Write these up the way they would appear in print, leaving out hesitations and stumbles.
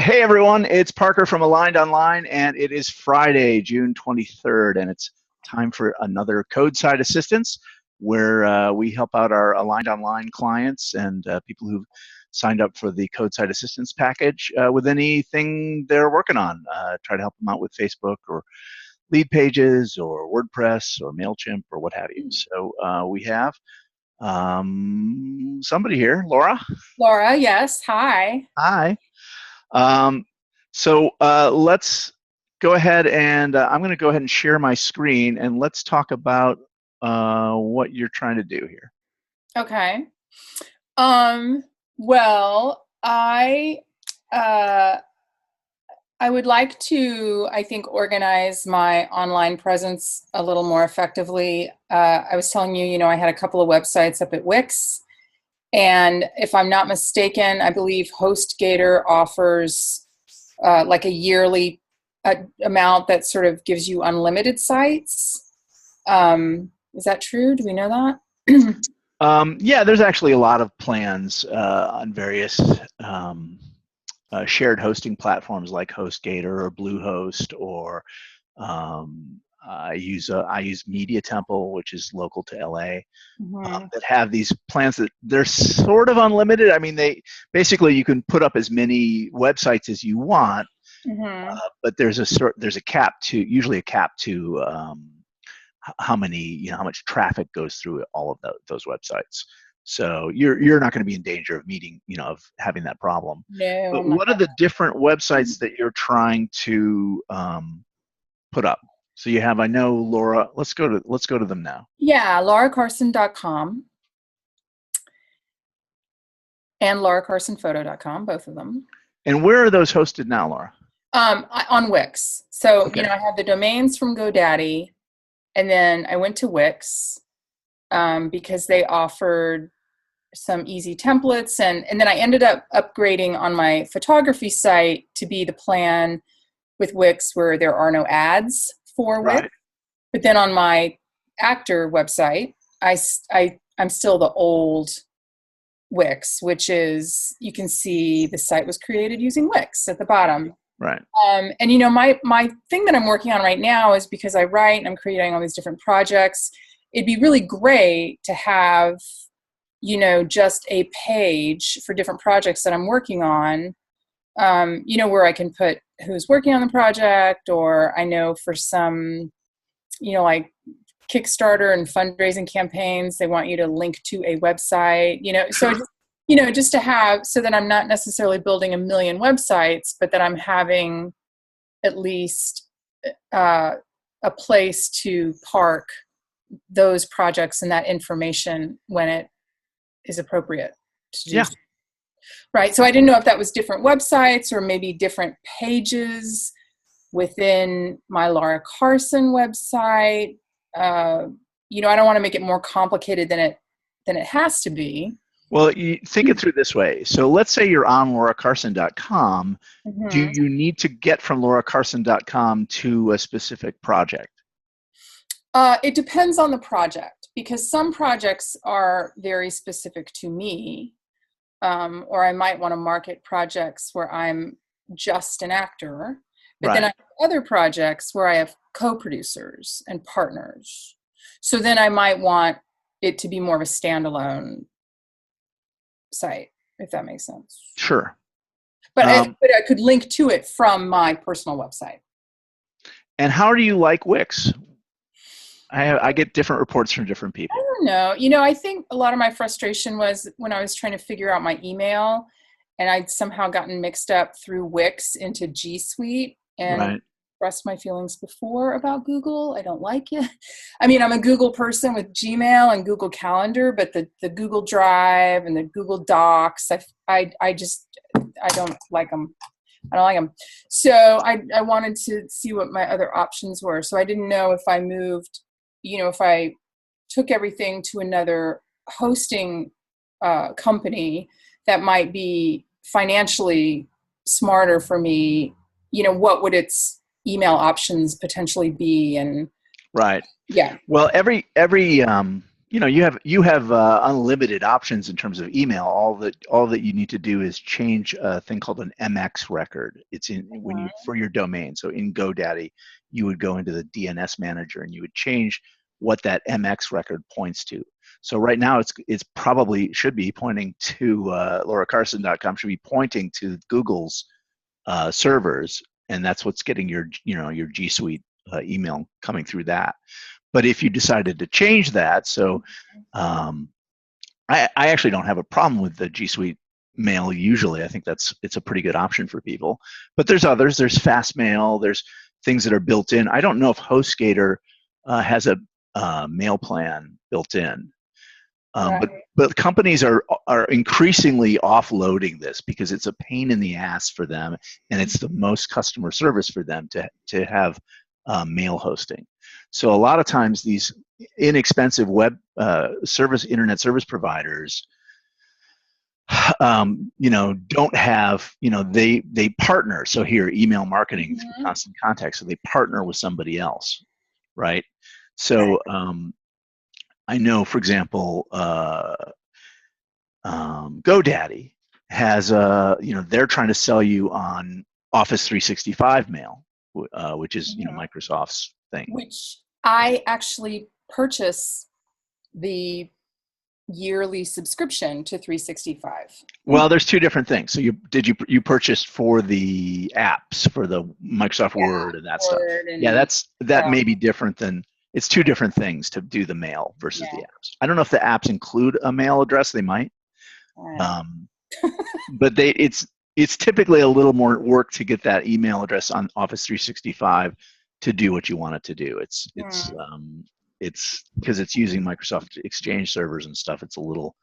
Hey everyone, it's Parker from Aligned Online, and it is Friday, June 23rd, and it's time for another Codeside Assistance, where we help out our Aligned Online clients and people who've signed up for the Codeside Assistance package with anything they're working on. Try to help them out with Facebook or lead pages or WordPress or MailChimp or what have you. So we have somebody here, Laura. Laura, yes. Hi. Hi. Let's go ahead and I'm going to go ahead and share my screen, and let's talk about what you're trying to do here. Okay. Well, I would like to, I think, organize my online presence a little more effectively. I was telling you, I had a couple of websites up at Wix. And if I'm not mistaken, I believe HostGator offers like a yearly amount that sort of gives you unlimited sites. Is that true? Do we know that? Yeah, there's actually a lot of plans on various shared hosting platforms like HostGator or Bluehost, or I use Media Temple, which is local to LA, that have these plans that they're sort of unlimited. I mean, they basically, you can put up as many websites as you want, but there's a cap to, usually a cap to how much traffic goes through all of those websites. So you're not going to be in danger of of having that problem. No. But what are the different websites that you're trying to put up? So you have, I know, Laura. Let's go to them now. Yeah, lauracarson.com and lauracarsonphoto.com, both of them. And where are those hosted now, Laura? On Wix. So, Okay. I have the domains from GoDaddy, and then I went to Wix because they offered some easy templates, and then I ended up upgrading on my photography site to be the plan with Wix where there are no ads for Wix. Right. But then on my actor website, I'm still the old Wix, which is, you can see the site was created using Wix at the bottom. Right. And my thing that I'm working on right now is, because I write and I'm creating all these different projects, it'd be really great to have, just a page for different projects that I'm working on, where I can put who's working on the project, or I know for some, like Kickstarter and fundraising campaigns, they want you to link to a website, so just to have, so that I'm not necessarily building a million websites, but that I'm having at least a place to park those projects and that information when it is appropriate to do. Yeah. Right. So I didn't know if that was different websites or maybe different pages within my Laura Carson website. I don't want to make it more complicated than it has to be. Well, you think it through this way. So let's say you're on lauracarson.com. Do you need to get from lauracarson.com to a specific project? It depends on the project, because some projects are very specific to me, or I might want to market projects where I'm just an actor. But then I have other projects where I have co-producers and partners. So then I might want it to be more of a standalone site, if that makes sense. Sure. But I could link to it from my personal website. And how do you like Wix? I get different reports from different people. I don't know. I think a lot of my frustration was when I was trying to figure out my email, and I'd somehow gotten mixed up through Wix into G Suite, and expressed my feelings before about Google. I don't like it. I mean, I'm a Google person with Gmail and Google Calendar, but the Google Drive and the Google Docs, I don't like them. I don't like them. So I wanted to see what my other options were. So I didn't know if I moved, if I took everything to another hosting company that might be financially smarter for me, what would its email options potentially be? And right. Yeah. Well, every you have unlimited options in terms of email. All that you need to do is change a thing called an MX record. It's in when you for your domain. So in GoDaddy, you would go into the DNS manager and you would change what that MX record points to. So right now it's probably should be pointing to lauracarson.com, should be pointing to Google's servers, and that's what's getting your your G Suite email coming through that. But if you decided to change that, so I actually don't have a problem with the G Suite mail usually. I think it's a pretty good option for people. But there's others. There's fast mail. There's things that are built in. I don't know if HostGator has a mail plan built in. Right. But companies are increasingly offloading this because it's a pain in the ass for them, and it's the most customer service for them to have mail hosting. So a lot of times these inexpensive web internet service providers, don't have, they partner. So here, email marketing through Constant Contact. So they partner with somebody else, right? So I know, for example, GoDaddy has they're trying to sell you on Office 365 mail, which is Microsoft's thing. Which I actually purchase the yearly subscription to 365. Well, there's two different things. So you purchased for the apps, for the Microsoft Word and that stuff. That may be different than. It's two different things to do the mail versus the apps. I don't know if the apps include a mail address. They might, but it's typically a little more work to get that email address on Office 365 to do what you want it to do. It's because it's using Microsoft Exchange servers and stuff. It's a little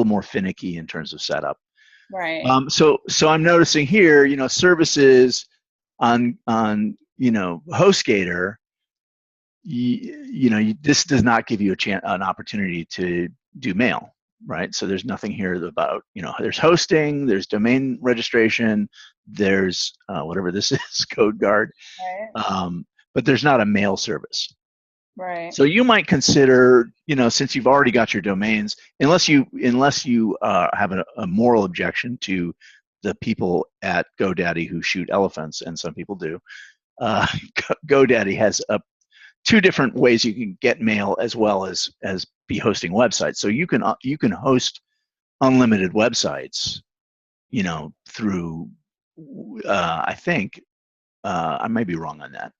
more finicky in terms of setup. Right. So I'm noticing here, services on HostGator. This does not give you an opportunity to do mail, right? So there's nothing here about, there's hosting, there's domain registration, there's whatever this is, CodeGuard, but there's not a mail service. Right. So you might consider, since you've already got your domains, unless you have a moral objection to the people at GoDaddy who shoot elephants, and some people do, GoDaddy has two different ways you can get mail as well as be hosting websites. So you can host unlimited websites, through I think I may be wrong on that,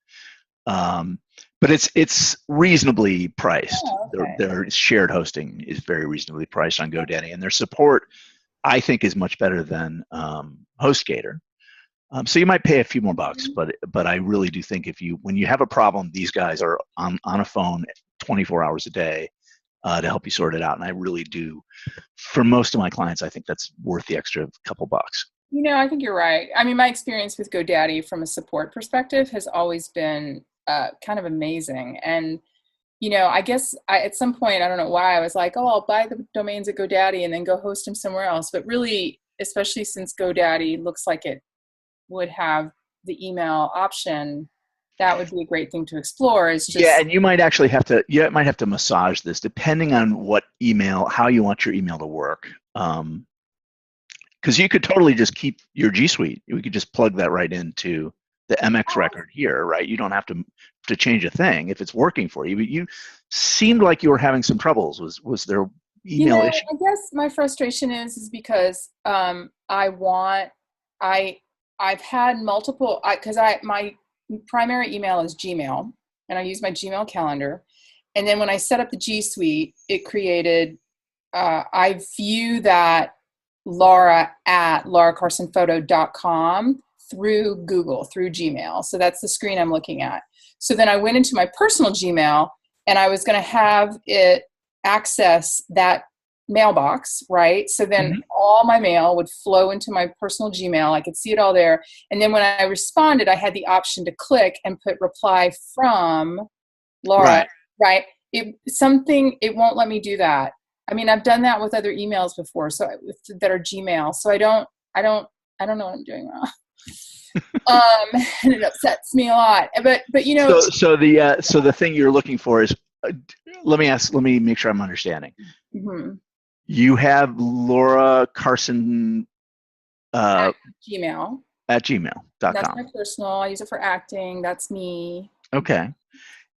but it's reasonably priced. Their shared hosting is very reasonably priced on GoDaddy, and their support I think is much better than HostGator. So you might pay a few more bucks, but I really do think when you have a problem, these guys are on a phone 24 hours a day to help you sort it out. And I really do, for most of my clients, I think that's worth the extra couple bucks. I think you're right. I mean, my experience with GoDaddy from a support perspective has always been kind of amazing. And, I guess at some point, I don't know why, I was like, oh, I'll buy the domains at GoDaddy and then go host them somewhere else. But really, especially since GoDaddy looks like it would have the email option, that would be a great thing to explore. And you might actually have to massage this depending on how you want your email to work. Because you could totally just keep your G Suite. We could just plug that right into the MX record here, right? You don't have to change a thing if it's working for you. But you seemed like you were having some troubles. Was there email issue? I guess my frustration is because I've had multiple, because my primary email is Gmail, and I use my Gmail calendar. And then when I set up the G Suite, it created, I view that Laura at lauracarsonphoto.com through Google, through Gmail. So that's the screen I'm looking at. So then I went into my personal Gmail, and I was going to have it access that mailbox, right? So then all my mail would flow into my personal Gmail. I could see it all there. And then when I responded, I had the option to click and put reply from Laura, right? It won't let me do that. I mean, I've done that with other emails before, that are Gmail. So I don't know what I'm doing wrong. And it upsets me a lot. But So the thing you're looking for is let me make sure I'm understanding. Mm-hmm. You have Laura Carson At Gmail. at That's gmail.com. my personal. I use it for acting. That's me. Okay.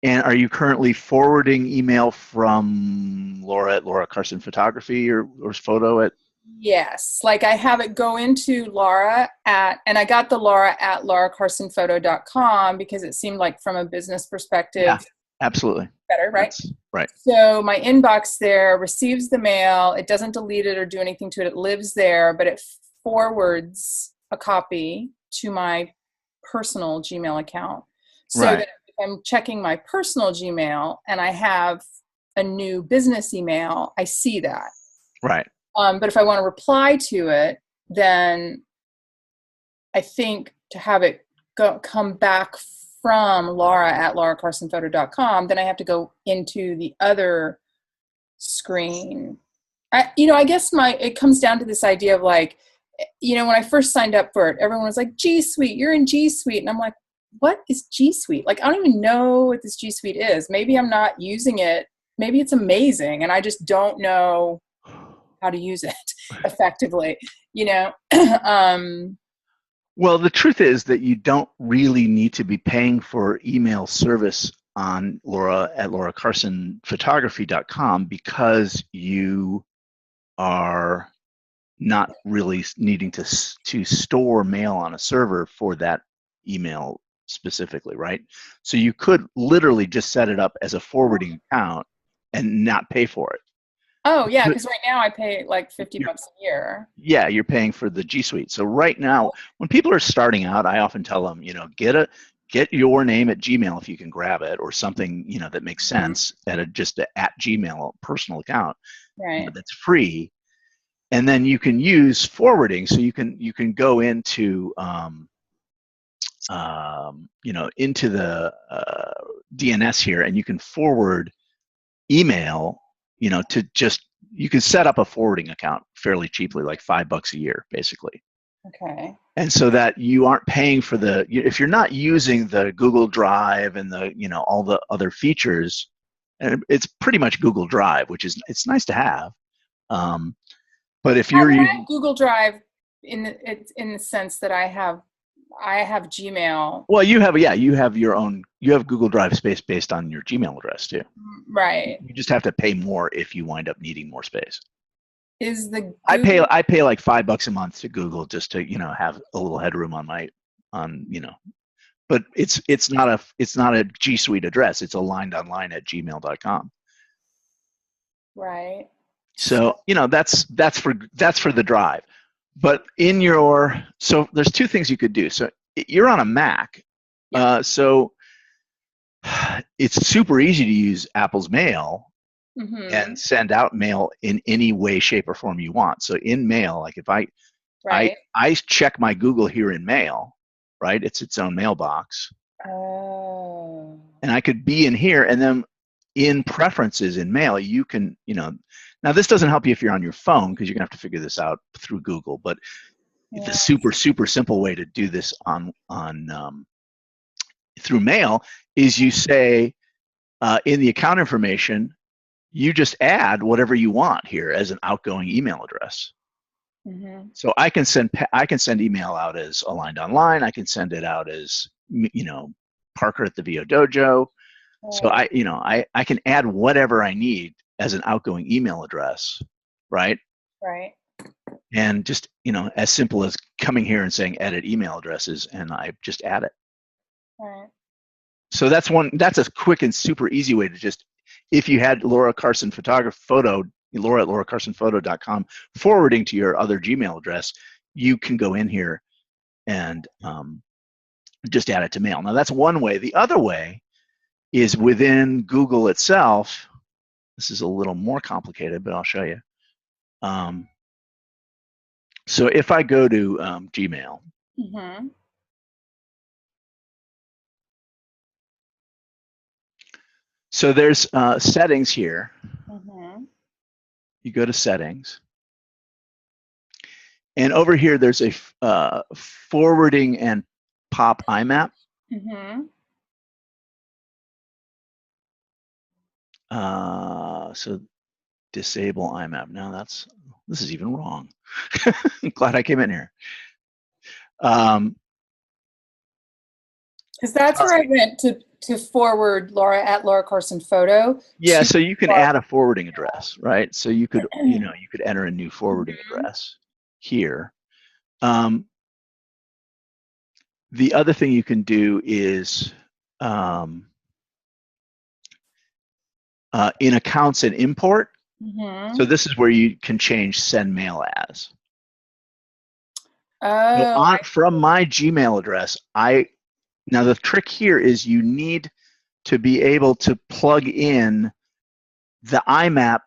And are you currently forwarding email from Laura at Laura Carson Photography or photo at? Yes, like I have it go into Laura at, and I got the Laura at lauracarsonphoto.com because it seemed like from a business Yeah, perspective absolutely. better, right? That's right. So my inbox there receives the mail. It doesn't delete it or do anything to it. It lives there, but it forwards a copy to my personal Gmail account. So Right. that if I'm checking my personal Gmail and I have a new business email, I see that. Right. But if I want to reply to it, then I think to have it come back from Laura at lauracarsonphoto.com, then I have to go into the other screen. I guess it comes down to this idea of like, when I first signed up for it, everyone was like, G Suite, you're in G Suite. And I'm like, what is G Suite? Like, I don't even know what this G Suite is. Maybe I'm not using it. Maybe it's amazing. And I just don't know how to use it effectively, you know? Well, the truth is that you don't really need to be paying for email service on Laura at lauracarsonphotography.com because you are not really needing to store mail on a server for that email specifically, right? So you could literally just set it up as a forwarding account and not pay for it. Oh yeah, because right now I pay like $50 You're, a year. yeah, you're paying for the G Suite. So right now, when people are starting out, I often tell them, get your name at Gmail if you can grab it, or something that makes sense just at Gmail personal account Right. that's free, and then you can use forwarding. So you can go into into the DNS here, and you can forward email, to just, you can set up a forwarding account fairly cheaply, like $5 a year, basically. Okay. And so that you aren't paying for if you're not using the Google Drive and all the other features, and it's pretty much Google Drive, which it's nice to have. But if I you're mean, I using, have Google Drive in the sense that I have Gmail. well, you have Google Drive space based on your Gmail address too. Right. You just have to pay more if you wind up needing more space. Is the I pay Google I pay like $5 a month to Google just to have a little headroom on my on but it's not a G Suite address. It's aligned online at gmail.com. right? So, So that's for the drive. But so there's two things you could do. So you're on a Mac, yep. So it's super easy to use Apple's Mail Mm-hmm. and send out mail in any way, shape, or form you want. So in Mail, like if I Right. I check my Google here in Mail, right? It's its own mailbox, Oh. and I could be in here, and then in Preferences in Mail, you can, now this doesn't help you if you're on your phone because you're gonna have to figure this out through Google. But the Yeah. super super simple way to do this through Mail is you say in the account information, you just add whatever you want here as an outgoing email address. Mm-hmm. So I can send email out as Aligned Online. I can send it out as Parker at the VO Dojo. So Right. I can add whatever I need as an outgoing email address, right? Right. And just as simple as coming here and saying edit email addresses, and I just add it. Right. So that's a quick and super easy way to just, if you had Laura Carson Photo, Laura at lauracarsonphoto.com forwarding to your other Gmail address, you can go in here and just add it to Mail. Now that's one way. The other way is within Google itself. This is a little more complicated, but I'll show you. So if I go to Gmail, Mm-hmm. so there's settings here. Mm-hmm. You go to settings, and over here there's a forwarding and pop IMAP. Mm-hmm. So disable IMAP. Now this is even wrong. I'm glad I came in here. Because that's where I went to forward Laura at Laura Carson Photo. Yeah, To so you can add a forwarding address, right? So you could, you could enter a new forwarding address here. The other thing you can do is in accounts and import. So this is where you can change send mail as. Oh, From my Gmail address, now the trick here is you need to be able to plug in the IMAP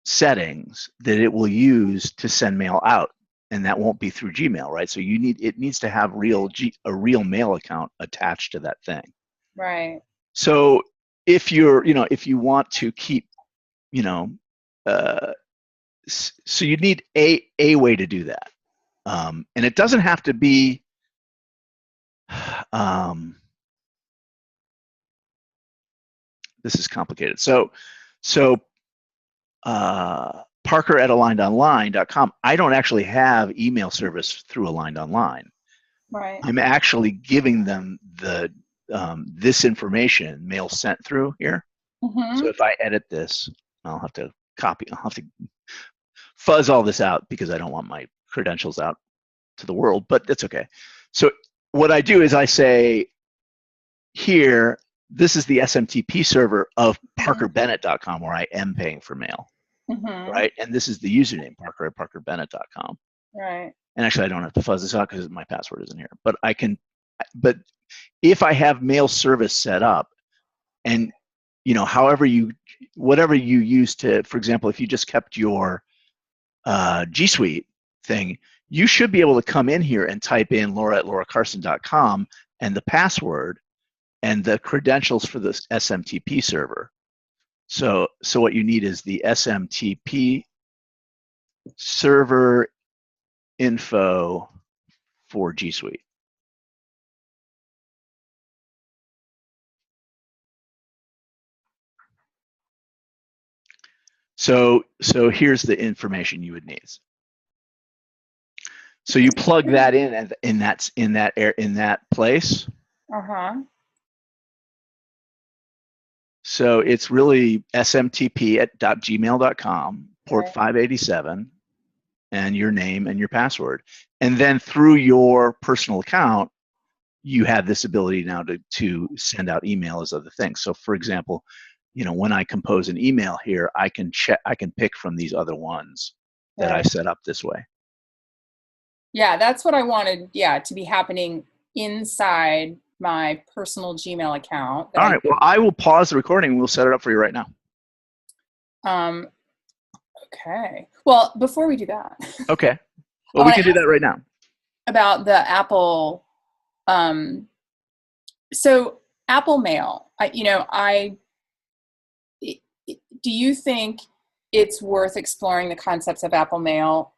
settings that it will use to send mail out, and that won't be through Gmail, right? So it needs to have a real mail account attached to that thing. right. So if if you want to keep, so you need a way to do that, and it doesn't have to be. This is complicated. So Parker at alignedonline.com. I don't actually have email service through Aligned Online. Right. I'm actually giving them the this information mail sent through here. So if I edit this, I'll have to fuzz all this out because I don't want my credentials out to the world, but that's okay. So what I do is I say here, this is the SMTP server of parkerbennett.com where I am paying for mail, right? And this is the username, Parker at parkerbennett.com. Right. And actually, I don't have to fuzz this out because my password isn't here. But but if I have mail service set up, and whatever you use to, for example, if you just kept your G Suite thing, you should be able to come in here and type in Laura at lauracarson.com and the password and the credentials for this SMTP server. So what you need is the SMTP server info for G Suite. So here's the information you would need. So you plug that in that place. So it's really smtp@gmail.com, port 587, and your name and your password. And then through your personal account, you have this ability now to send out email as other things. So for example, when I compose an email here, I can pick from these other ones that I set up this way. Yeah, that's what I wanted, to be happening inside my personal Gmail account. All right, well, I will pause the recording and we'll set it up for you right now. Okay. Well, before we do that. Okay. Well, we can do that right now. About the Apple, so Apple Mail, do you think it's worth exploring the concepts of Apple Mail,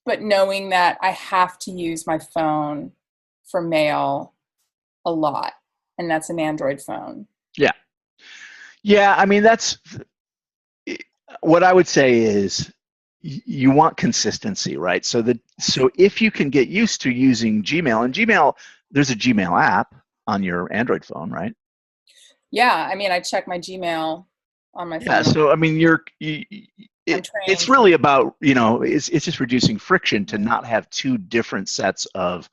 but knowing that I have to use my phone for mail a lot, and that's an Android phone? Yeah, I mean, that's what I would say is you want consistency, right? So if you can get used to using Gmail, and Gmail, there's a Gmail app on your Android phone, right? Yeah, I mean, I check my Gmail on my phone. Yeah, so I mean, it's really about, it's just reducing friction to not have two different sets of,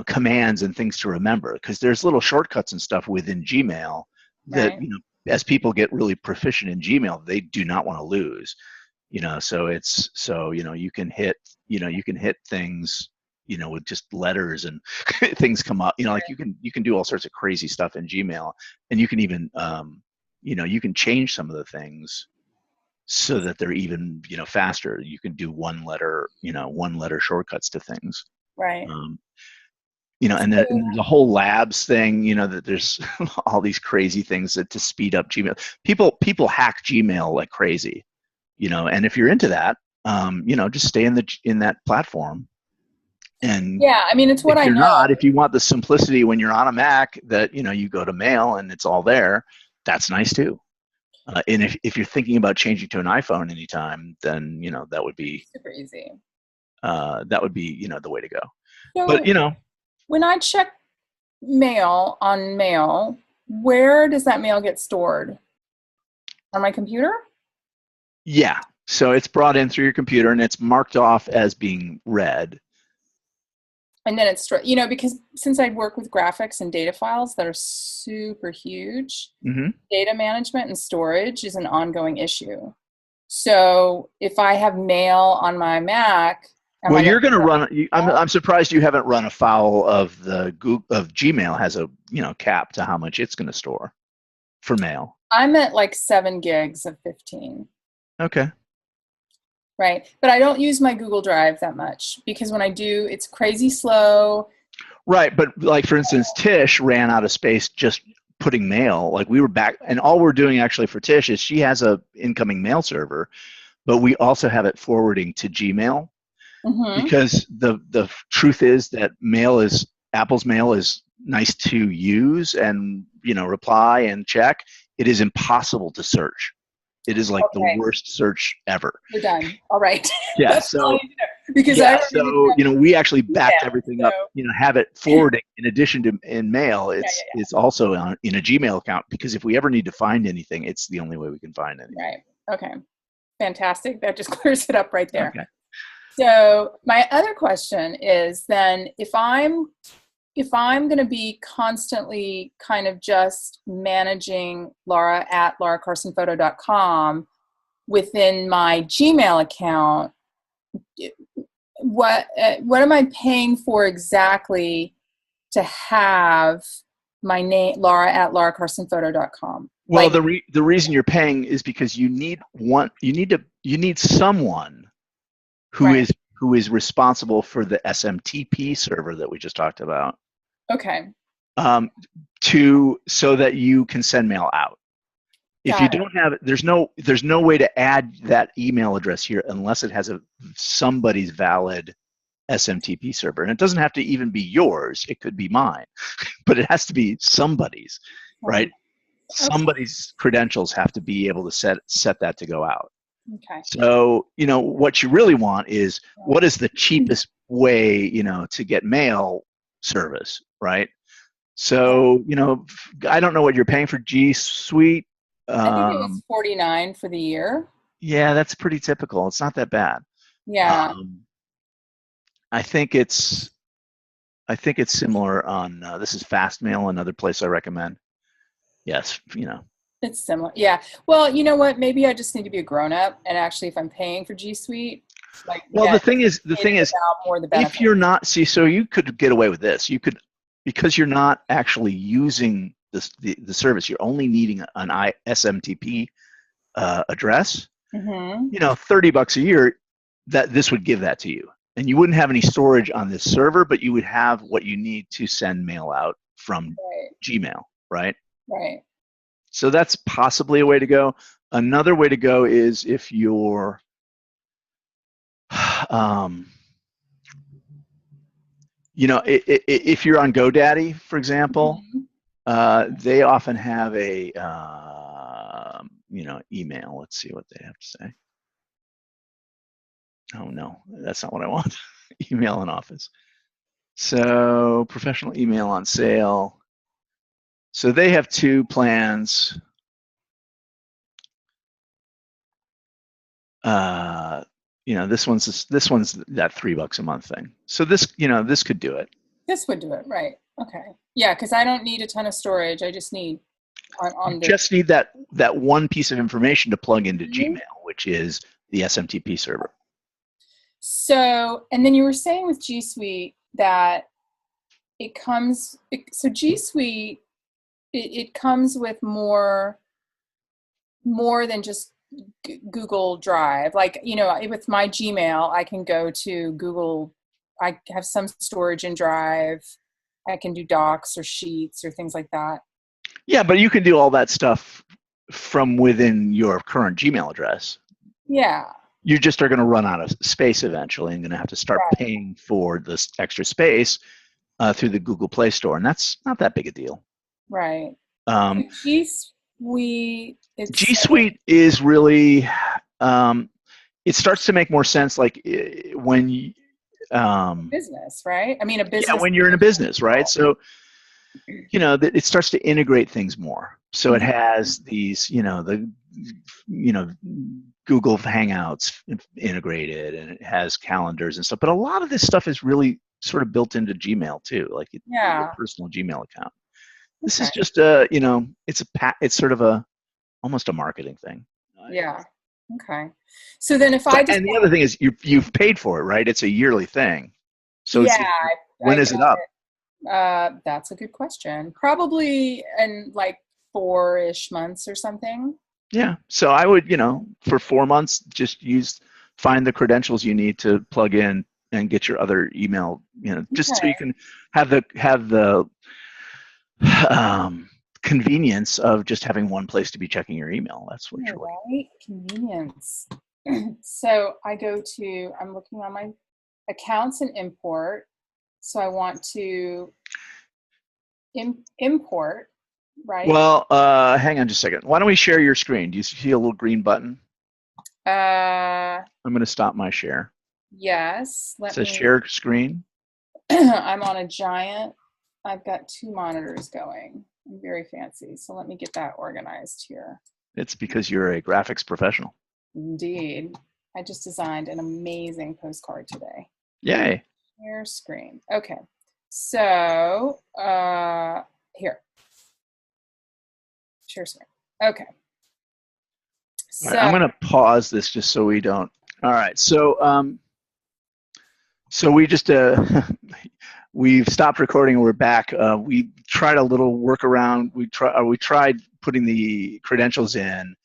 commands and things to remember, because there's little shortcuts and stuff within Gmail that, as people get really proficient in Gmail, they do not want to lose, so you can hit things, with just letters and things come up, like you can do all sorts of crazy stuff in Gmail, and you can even, you can change some of the things so that they're even, faster. You can do one letter shortcuts to things. Right. And there's a whole labs thing, that there's all these crazy things to speed up Gmail. People hack Gmail like crazy, and if you're into that, just stay in that platform. And yeah, I mean, it's what I know. If you want the simplicity when you're on a Mac that, you go to Mail and it's all there, that's nice too. And if you're thinking about changing to an iPhone anytime, then that would be super easy. The way to go. But So when I check mail on mail, where does that mail get stored? On my computer? yeah, so it's brought in through your computer and it's marked off as being read. And then it's, because since I work with graphics and data files that are super huge, data management and storage is an ongoing issue. So if I have mail on my Mac, well, you're going to run. I'm surprised you haven't run afoul of Gmail has a cap to how much it's going to store for mail. I'm at like 7 gigs of 15. Okay. Right. But I don't use my Google Drive that much because when I do, it's crazy slow. Right. But like, for instance, Tish ran out of space just putting mail. Like we were back, and all we're doing actually for Tish is she has a incoming mail server, but we also have it forwarding to Gmail because the truth is that Apple's mail is nice to use and, reply and check. It is impossible to search. It is like the worst search ever. We're done. All right. Yeah. So because we actually backed everything up. Have it forwarding in addition to in mail. It's also in a Gmail account because if we ever need to find anything, it's the only way we can find anything. Right. Okay. Fantastic. That just clears it up right there. Okay. So my other question is then if I'm going to be constantly kind of just managing Laura at lauracarsonphoto.com within my Gmail account, what am I paying for exactly to have my name, Laura at lauracarsonphoto.com? Well, the reason you're paying is because you need someone who is responsible for the SMTP server that we just talked about. Okay. So that you can send mail out. If you don't have it, there's no way to add that email address here unless it has somebody's valid SMTP server. And it doesn't have to even be yours. It could be mine, but it has to be somebody's, right? Okay. Somebody's credentials have to be able to set that to go out. Okay. So, what you really want is what is the cheapest way, to get mail service, right? So, I don't know what you're paying for G Suite. I think it was $49 for the year. Yeah, that's pretty typical. It's not that bad. Yeah. I think it's similar on this is Fastmail, another place I recommend. Yes, It's similar. Yeah. Well, you know what? Maybe I just need to be a grown-up, and actually, if I'm paying for G Suite, the thing is, if you're not, so you could get away with this. You could, because you're not actually using the service. You're only needing an SMTP address. $30 a year. That this would give that to you, and you wouldn't have any storage on this server, but you would have what you need to send mail out from Gmail, right? Right. So that's possibly a way to go. Another way to go is if you're, if you're on GoDaddy, for example, they often have a, email. Let's see what they have to say. Oh no, that's not what I want. Email in Office. So professional email on sale. So they have 2 plans. This one's that $3 a month thing. So this could do it. This would do it, right? Okay. Yeah, because I don't need a ton of storage. I just need just need that one piece of information to plug into Gmail, which is the SMTP server. So, and then you were saying with G Suite that so G Suite, it comes with more than just Google Drive. Like, with my Gmail, I can go to Google. I have some storage in Drive. I can do docs or sheets or things like that. Yeah, but you can do all that stuff from within your current Gmail address. Yeah. You just are going to run out of space eventually and going to have to start paying for this extra space through the Google Play Store, and that's not that big a deal. Right. G Suite is really, it starts to make more sense like when you, business, right? I mean, a business. yeah, when you're in a business, right? So, you know, it starts to integrate things more. So it has these, you know, Google Hangouts integrated, and it has calendars and stuff. But a lot of this stuff is really sort of built into Gmail too, like your personal Gmail account. This is just you know, it's sort of almost a marketing thing. Yeah. Okay. So then if I decide, and the other thing is you've paid for it, right? It's a yearly thing. So yeah, when is it up? That's a good question. Probably in like 4-ish months or something. Yeah. So I would, you know, for 4 months, just find the credentials you need to plug in and get your other email, you know, just so you can have the convenience of just having one place to be checking your email. That's what you're looking. Right? Convenience. So I'm looking on my accounts and import. So I want to import, right? Well, hang on just a second. Why don't we share your screen? Do you see a little green button? I'm going to stop my share. Yes. It says share screen. I'm on a giant. I've got 2 monitors going. I'm very fancy. So let me get that organized here. It's because you're a graphics professional. Indeed. I just designed an amazing postcard today. Yay. Share screen. Okay. So here. Share screen. Okay. So right, I'm going to pause this just so we don't. All right. So so we just we've stopped recording and we're back. We tried a little workaround. We tried putting the credentials in,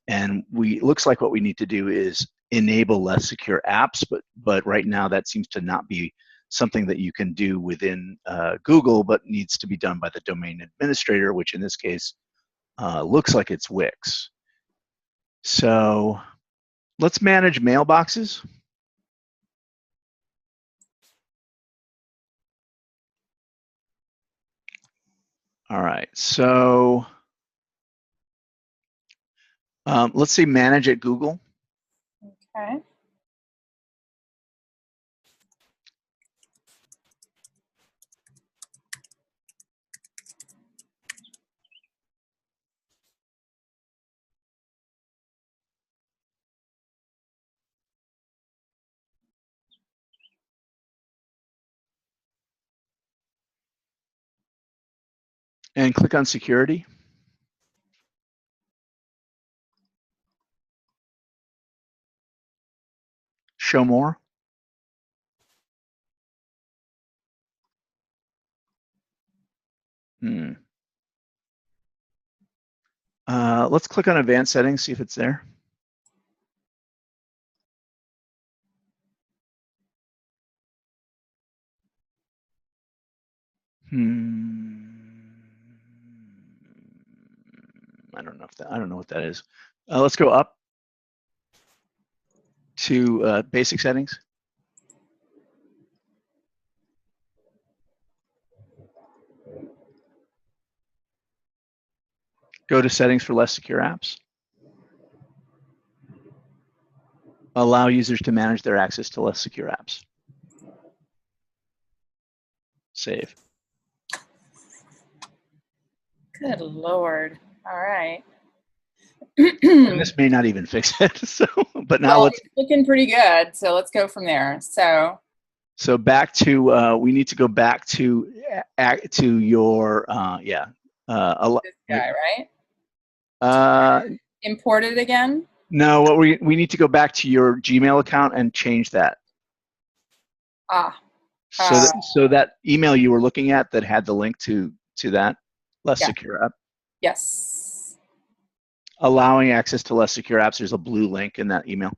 and looks like what we need to do is enable less secure apps, but right now that seems to not be something that you can do within Google, but needs to be done by the domain administrator, which in this case looks like it's Wix. So let's manage mailboxes. All right, so let's say manage at Google. okay. And click on security. Show more. Let's click on advanced settings, see if it's there. I don't know what that is. Let's go up to basic settings. Go to settings for less secure apps. Allow users to manage their access to less secure apps. Save. Good Lord. All right. And this may not even fix it. So, but now it's looking pretty good. So let's go from there. So back to we need to go back to your this guy, right? Import it again. No, what we need to go back to your Gmail account and change that. So that email you were looking at that had the link to that less secure app. Yes. Allowing access to less secure apps. There's a blue link in that email.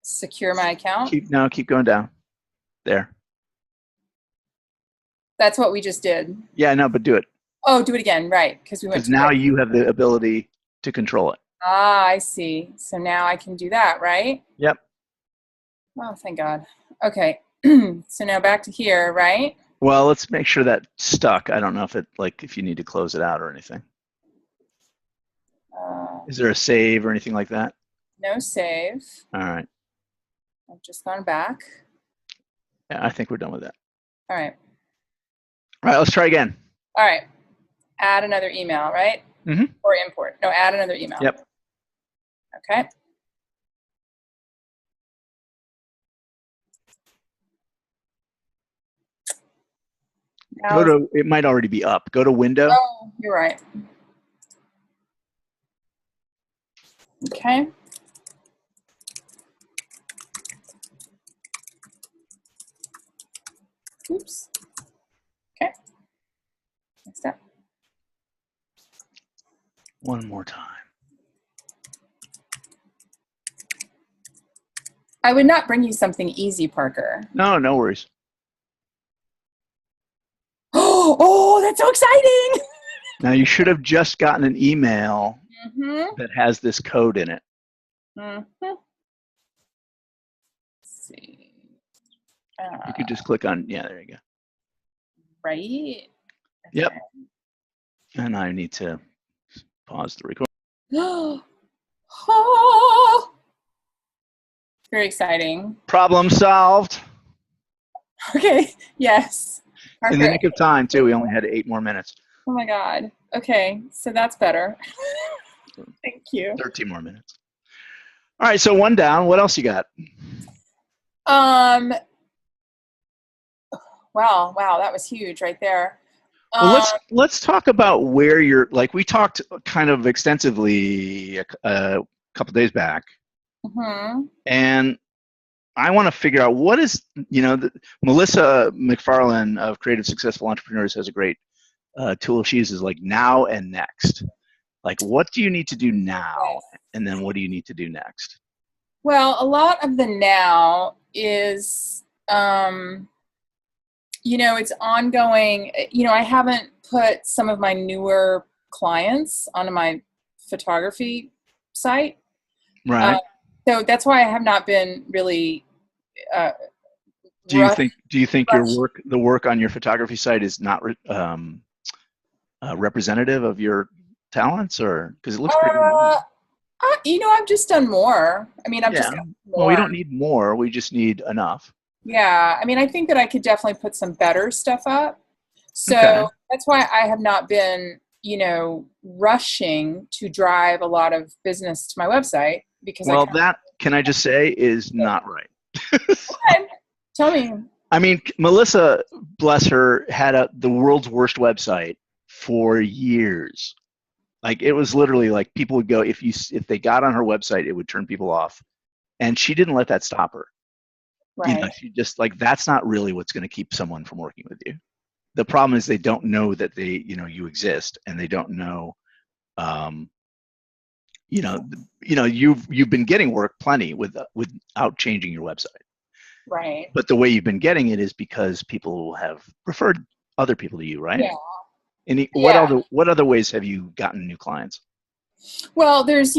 Secure my account. Keep going down. There. That's what we just did. Yeah, no, but do it. Oh, do it again, right? Because now you have the ability to control it. I see. So now I can do that, right? Yep. Oh, thank God. Okay. So now back to here, right? Well, let's make sure that stuck. I don't know if you need to close it out or anything. Is there a save or anything like that? No save. All right. I've just gone back. Yeah, I think we're done with that. All right. All right, let's try again. All right. Add another email, right? Mm-hmm. Or import. No, add another email. Yep. Okay. Now, It might already be up. Go to window. oh, you're right. Okay. Oops. Okay. Next step. One more time. I would not bring you something easy, Parker. No, no worries. Oh, that's so exciting! Now you should have just gotten an email that has this code in it. Let's see. You could just click on, yeah, there you go. Right? Okay. Yep. And I need to pause the recording. Oh, very exciting. Problem solved. Okay, yes. Parker. In the nick of time, too. We only had 8 more minutes. Oh my God. Okay, so that's better. Thank you. 13 more minutes. All right, so 1 down. What else you got? Wow, that was huge right there. Well, let's talk about where you're, like we talked kind of extensively a couple days back. And I want to figure out what is, Melissa McFarlane of Creative Successful Entrepreneurs has a great tool she uses, like now and next. Like, what do you need to do now? And then what do you need to do next? Well, a lot of the now is, it's ongoing. I haven't put some of my newer clients onto my photography site. Right. So that's why I have not been really. Do you think the work on your photography site is not representative of your talents, or because it looks pretty good? I've just done more. I mean, I've just done more. Well, we don't need more. We just need enough. Yeah. I mean, I think that I could definitely put some better stuff up. So that's why I have not been, rushing to drive a lot of business to my website, because that, can I just say, is not right. Okay. Tell me. I mean, Melissa, bless her, had the world's worst website for years. Like, it was literally like people would go, if they got on her website, it would turn people off. And she didn't let that stop her. Right. She just, like, that's not really what's going to keep someone from working with you. The problem is they don't know that you exist, and they don't know, you've been getting work plenty without changing your website. Right. But the way you've been getting it is because people have referred other people to you, right? Yeah. What other ways have you gotten new clients? Well, there's,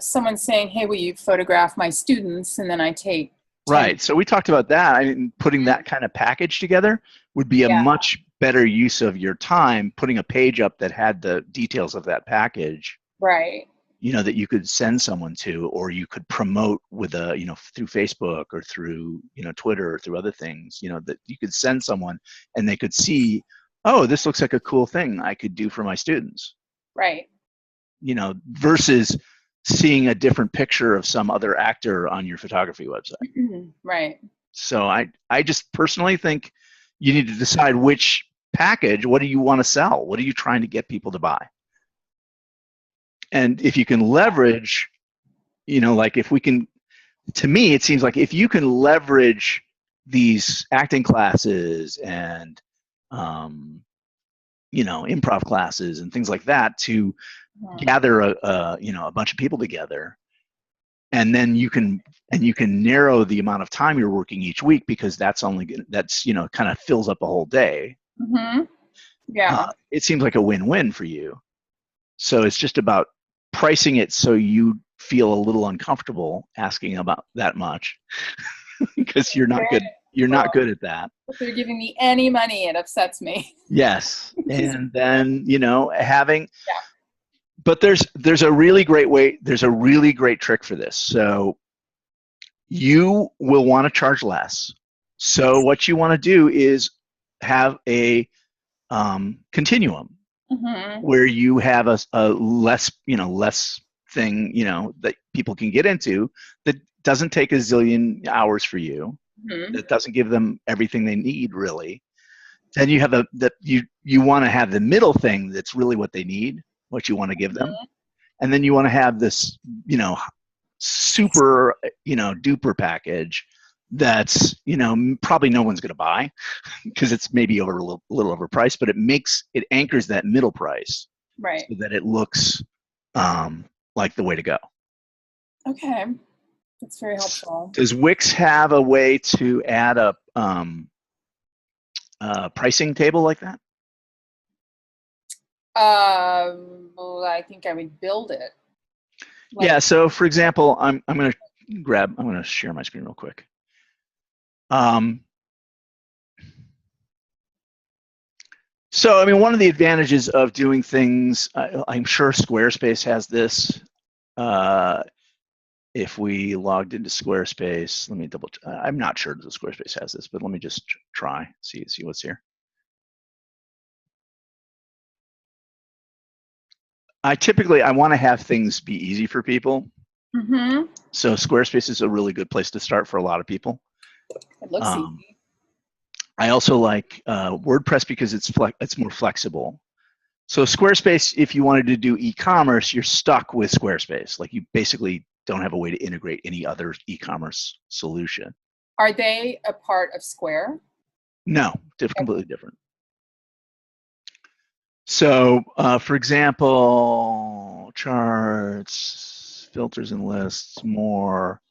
someone saying, hey, will you photograph my students? And then I take. Right. So we talked about that. I mean, putting that kind of package together would be a much better use of your time, putting a page up that had the details of that package. Right. That you could send someone to, or you could promote with through Facebook or through, Twitter or through other things, that you could send someone and they could see, oh, this looks like a cool thing I could do for my students. Right. Versus seeing a different picture of some other actor on your photography website. Right. So I just personally think you need to decide which package, what do you want to sell? What are you trying to get people to buy? And if you can leverage, like if we can, to me, it seems like if you can leverage these acting classes and, improv classes and things like that to gather a bunch of people together, and then you can narrow the amount of time you're working each week, because that's kind of fills up a whole day. Yeah. It seems like a win-win for you. So it's just about pricing it so you feel a little uncomfortable asking about that much, because you're not good. You're not good at that. If they're giving me any money, it upsets me. Yes. And then, having, But there's a really great way. There's a really great trick for this. So you will want to charge less. So what you want to do is have a continuum where you have a less, less thing, that people can get into that doesn't take a zillion hours for you, that doesn't give them everything they need really. Then you have you want to have the middle thing that's really what they need, what you want to give them. And then you want to have this, super, duper package that's, probably no one's going to buy because it's maybe a little overpriced, but it anchors that middle price, right? So that it looks like the way to go. Okay, that's very helpful. Does Wix have a way to add a pricing table like that? Well, I think I would build it. Yeah. So, for example, I'm going to share my screen real quick. So, I mean, one of the advantages of doing things, I'm sure Squarespace has this. If we logged into Squarespace, let me double check. I'm not sure that Squarespace has this, but let me just try, see what's here. I want to have things be easy for people. So Squarespace is a really good place to start for a lot of people. It looks easy. I also like WordPress because it's more flexible. So Squarespace, if you wanted to do e-commerce, you're stuck with Squarespace. Like, you basically don't have a way to integrate any other e-commerce solution. Are they a part of Square? No, completely different. So, for example, charts, filters and lists, more.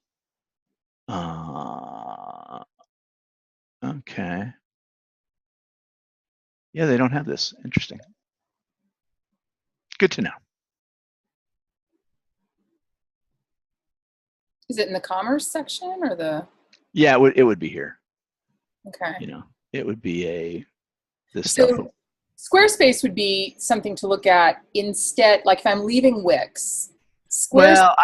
Okay. Yeah, they don't have this. Interesting. Good to know. Is it in the commerce section or the? Yeah, it would be here. Okay. It would be this so stuff. Squarespace would be something to look at instead, like if I'm leaving Wix. Well,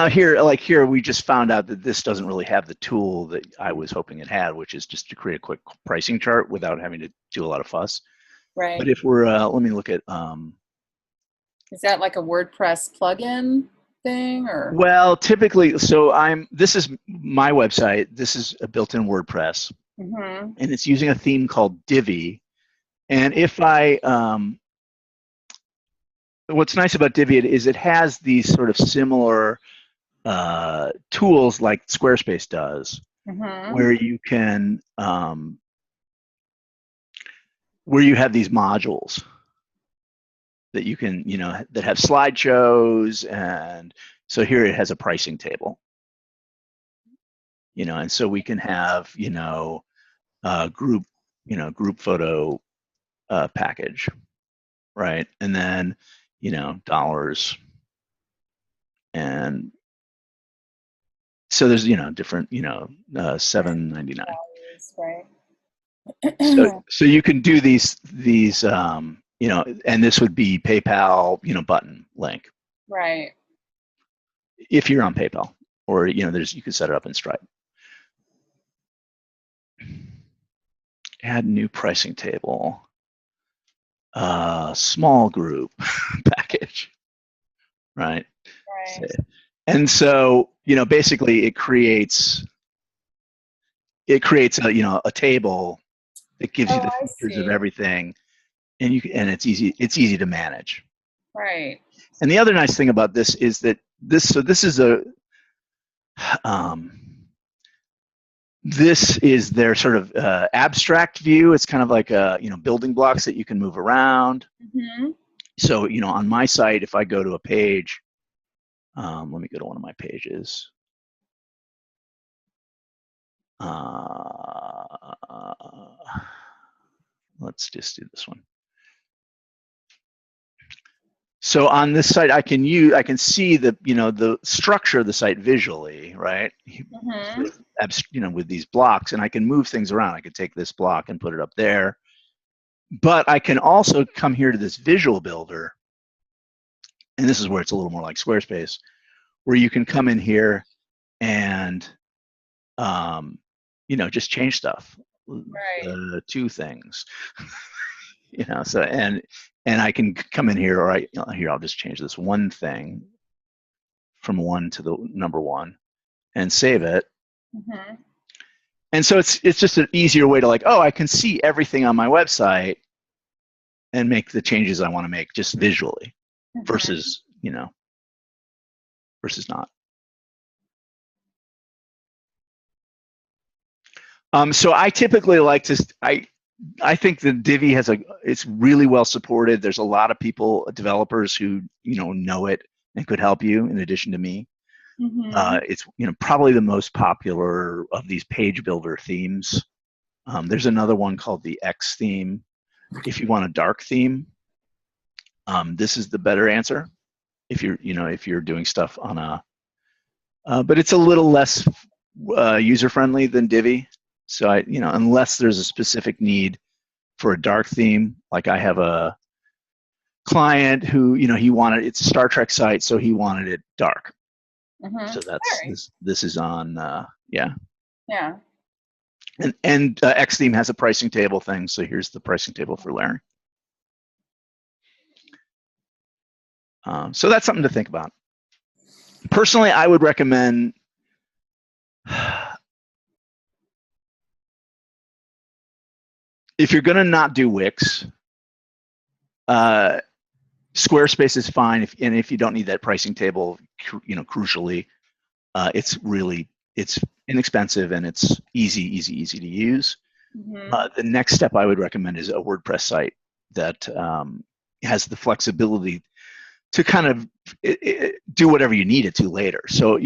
here we just found out that this doesn't really have the tool that I was hoping it had, which is just to create a quick pricing chart without having to do a lot of fuss. Right. But if we're, let me look at. Is that like a WordPress plugin thing, or? Well, typically, this is my website. This is a built-in WordPress, and it's using a theme called Divi. And if what's nice about Divi is it has these sort of similar tools like Squarespace does, where you can where you have these modules that you can, that have slideshows, and so here it has a pricing table, and so we can have, group photo package, right? And then, dollars, and so there's, different, $7.99. Right. So you can do these, and this would be PayPal, button link. Right. If you're on PayPal, or, you can set it up in Stripe. Add new pricing table. Small group package, right? Right. And so, basically it creates a table that gives you the features of everything, and it's easy to manage. Right. And the other nice thing about this is that this is this is their sort of abstract view. It's kind of like building blocks that you can move around. So, on my site, if I go to a page, let me go to one of my pages. Let's just do this one. So on this site, I can see the structure of the site visually, right? With these blocks, and I can move things around. I could take this block and put it up there, but I can also come here to this visual builder and this is where it's a little more like Squarespace, where you can come in here and just change stuff, Right. two things, so and I can come in here, or I'll just change this one thing from 1 to the number 1 and save it. Mm-hmm. And so it's just an easier way to I can see everything on my website and make the changes I want to make just visually, Mm-hmm. versus not. So I typically like to, I think the Divi it's really well supported. There's a lot of people, developers who, know it and could help you in addition to me. Mm-hmm. It's, probably the most popular of these page builder themes. There's another one called the X theme. If you want a dark theme, this is the better answer. If you're doing stuff on but it's a little less user-friendly than Divi. So unless there's a specific need for a dark theme, like I have a client who, he wanted, it's a Star Trek site, so he wanted it dark. Mm-hmm. So that's Right. this is on Yeah. And X theme has a pricing table thing. So here's the pricing table for Larry. So that's something to think about. Personally, I would recommend if you're going to not do Wix, Squarespace is fine. And if you don't need that pricing table, crucially, it's inexpensive and it's easy to use. Mm-hmm. The next step I would recommend is a WordPress site that has the flexibility to kind of do whatever you need it to later. So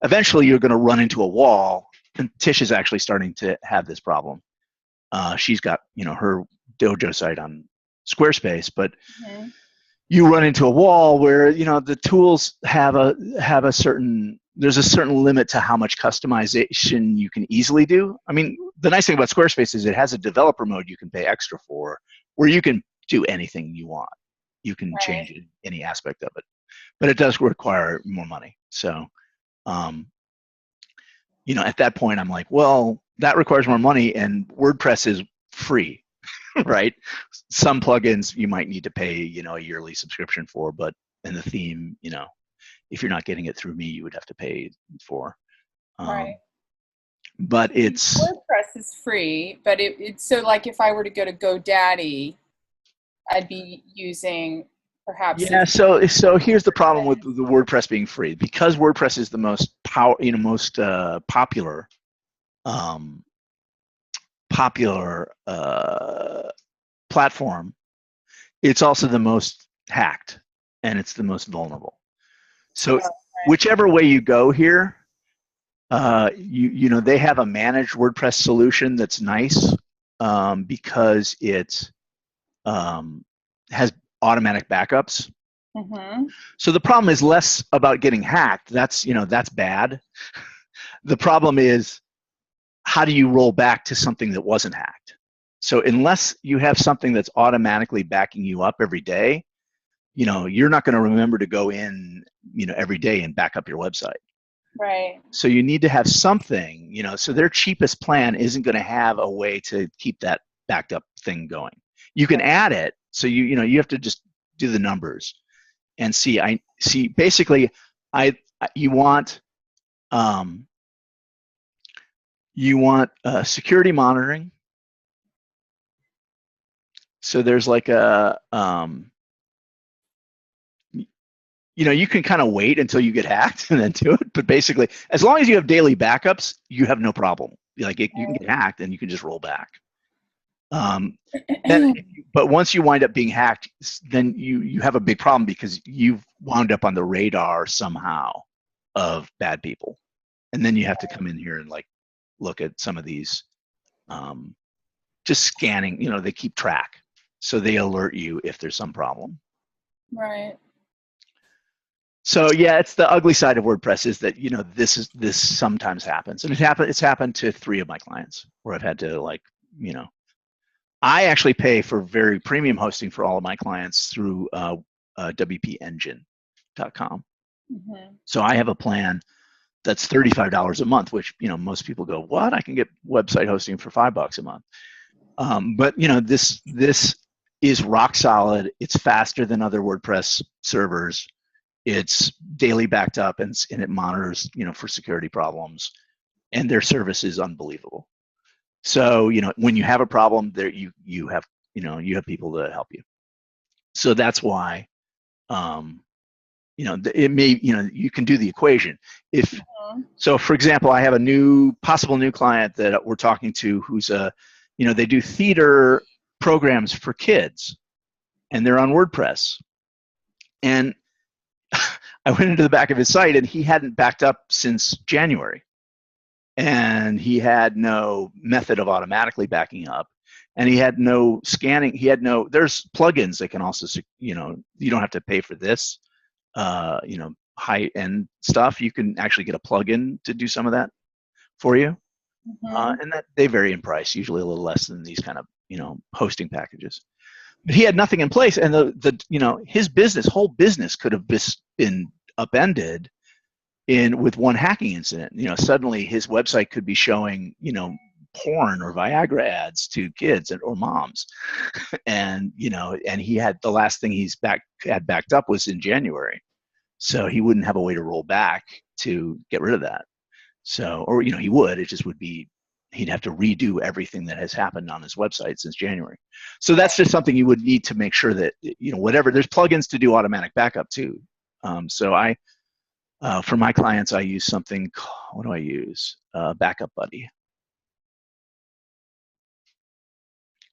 eventually you're going to run into a wall, and Tish is actually starting to have this problem. She's got, her dojo site on Squarespace, but Mm-hmm. you run into a wall where, the tools have a certain, there's a certain limit to how much customization you can easily do. I mean, the nice thing about Squarespace is it has a developer mode you can pay extra for, where you can do anything you want. You can change any aspect of it, but it does require more money. So, at that point, I'm like, well, that requires more money, and WordPress is free, right? Some plugins you might need to pay, a yearly subscription for, but in the theme, if you're not getting it through me, you would have to pay for. Right. But WordPress is free, but it's so like if I were to go to GoDaddy, I'd be using perhaps. Yeah, so here's the problem with the WordPress being free. Because WordPress is the most popular platform, it's also the most hacked, and it's the most vulnerable. So whichever way you go here, they have a managed WordPress solution that's nice, because it has automatic backups. Mm-hmm. So the problem is less about getting hacked. That's bad. The problem is, how do you roll back to something that wasn't hacked? So unless you have something that's automatically backing you up every day, you're not going to remember to go in, every day and back up your website. Right. So you need to have something, so their cheapest plan isn't going to have a way to keep that backed up thing going. You can add it. So you have to just do the numbers and see. Basically, you want security monitoring. So there's like you can kind of wait until you get hacked and then do it. But basically, as long as you have daily backups, you have no problem. You can get hacked and you can just roll back. But once you wind up being hacked, then you have a big problem, because you've wound up on the radar somehow of bad people. And then you have to come in here and look at some of these, just scanning, they keep track. So they alert you if there's some problem. Right. So yeah, it's the ugly side of WordPress, is that, this sometimes happens. And it's happened to 3 of my clients where I've had to I actually pay for very premium hosting for all of my clients through wpengine.com. Mm-hmm. So I have a plan that's $35 a month, which, most people go, what? I can get website hosting for $5 a month. But this is rock solid. It's faster than other WordPress servers. It's daily backed up, and it monitors, for security problems, and their service is unbelievable. So, when you have a problem there, you have people to help you. So that's why, it may, you can do the equation. So, for example, I have a possible new client that we're talking to who's they do theater programs for kids, and they're on WordPress. And I went into the back of his site, and he hadn't backed up since January. And he had no method of automatically backing up. And he had no scanning. There's plugins that can also, you don't have to pay for this, high-end stuff. You can actually get a plugin to do some of that for you. Mm-hmm. And that they vary in price, usually a little less than these kind of, hosting packages. But he had nothing in place, and his whole business could have been upended with one hacking incident. Suddenly his website could be showing, porn or Viagra ads to kids or moms. And, and he had, the last thing had backed up was in January. So he wouldn't have a way to roll back to get rid of that. So, or, he would, it just would be, he'd have to redo everything that has happened on his website since January. So that's just something you would need to make sure that, whatever, there's plugins to do automatic backup too. So for my clients, I use something, what do I use? Backup Buddy.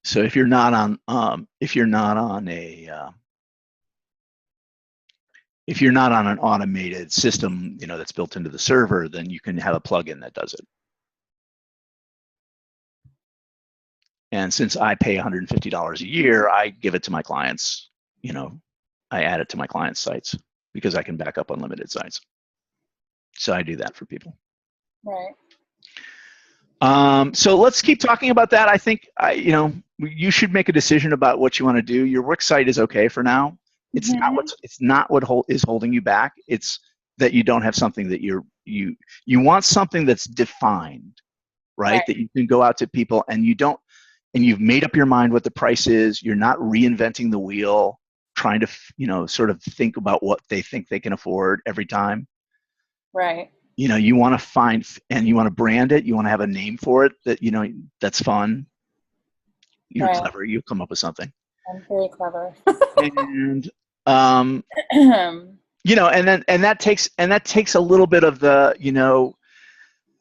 So if you're not on an automated system, that's built into the server, then you can have a plugin that does it. And since I pay $150 a year, I give it to my clients. I add it to my clients' sites because I can back up unlimited sites. So I do that for people. Right. So let's keep talking about that. I think you should make a decision about what you want to do. Your work site is okay for now. It's not what is holding you back. It's that you don't have something that you want something that's defined, right? That you can go out to people and you've made up your mind what the price is. You're not reinventing the wheel, trying to sort of think about what they think they can afford every time. Right. You want to find, and you want to brand it. You want to have a name for it that, that's fun. You're clever. You'll come up with something. I'm very clever. And, and that takes a little bit of the,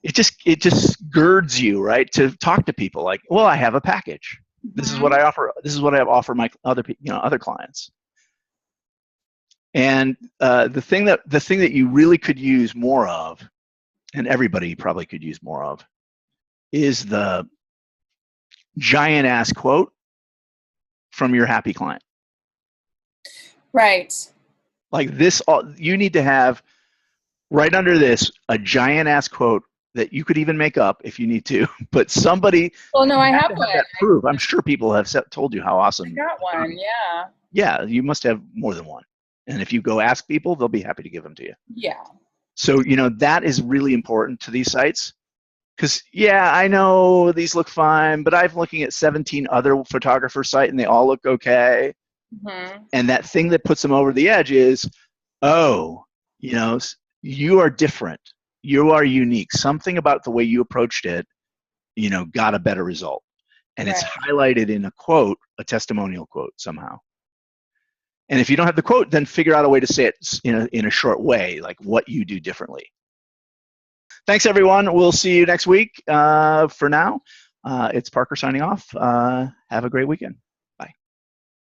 it just girds you, right, to talk to people like, well, I have a package. This is what I offer. This is what I offer my other clients. And the thing that you really could use more of, and everybody probably could use more of, is the giant ass quote from your happy client. Right. Like this, you need to have right under this a giant ass quote that you could even make up if you need to, but somebody. Well, no, I have one. That proof. I'm sure people have told you how awesome. I got one. Yeah. Yeah, you must have more than one. And if you go ask people, they'll be happy to give them to you. Yeah. So, that is really important to these sites. Because, yeah, I know these look fine, but I'm looking at 17 other photographer sites, and they all look okay. Mm-hmm. And that thing that puts them over the edge is, you are different. You are unique. Something about the way you approached it, got a better result. And it's highlighted in a quote, a testimonial quote somehow. And if you don't have the quote, then figure out a way to say it in a short way, like what you do differently. Thanks, everyone. We'll see you next week. For now, it's Parker signing off. Have a great weekend.